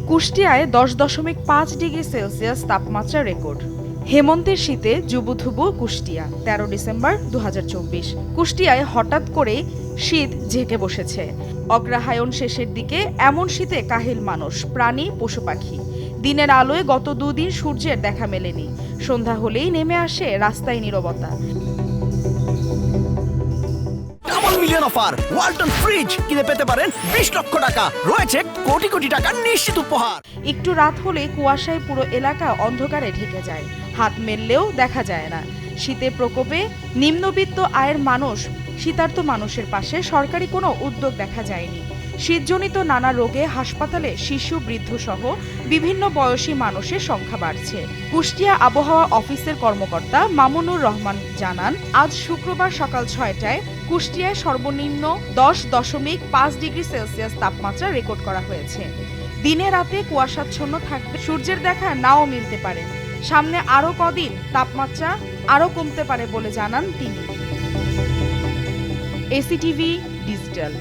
কুষ্টিয়ায় 10.5 degree Celsius তাপমাত্রা record. হেমন্তের শীতে জুবুথুবু Kushtia. 13 December 2024। কুষ্টিয়ায় হঠাৎ করেই শীত ঝেঁকে বসেছে। অগ্রহায়ণ শেষের দিকে এমন শীতে কাহিল মানুষ, প্রাণী, পশু পাখি। দিনের আলোয় গত দুদিন সূর্যের দেখা মেলেনি। সন্ধ্যা হলেই নেমে আসে রাস্তায় নীরবতা। মিলিয়ন অফার ওয়ালটন ফ্রিজ কিনে পেতে পারেন 20 লক্ষ টাকা, রয়েছে কোটি কোটি টাকার নিশ্চিত উপহার। একটু রাত হলে কুয়াশায় পুরো এলাকা অন্ধকারে ঢেকে যায়। হাত মেললেও দেখা যায় না। শীতের প্রকোপে নিম্নবিত্ত আয়ের মানুষ, শীতার্ত মানুষের পাশে সরকারি কোনো উদ্যোগ দেখা যায়নি। শীতজনিত নানা রোগে হাসপাতালে শিশু, বৃদ্ধ সহ বিভিন্ন বয়সী মানুষের সংখ্যা বাড়ছে। কুষ্টিয়া আবহাওয়া অফিসের কর্মকর্তা মামুনুর রহমান জানান, আজ শুক্রবার সকাল 6টায় কুষ্টিয়ায় সর্বনিম্ন 10.5 ডিগ্রি সেলসিয়াস তাপমাত্রা রেকর্ড করা হয়েছে। দিনে রাতে কুয়াশাচ্ছন্ন থাকবে, সূর্যের দেখা নাও মিলতে পারে। সামনে আরও কদিন তাপমাত্রা আরও কমতে পারে বলে জানান তিনি। এসিটিভি ডিজিটাল।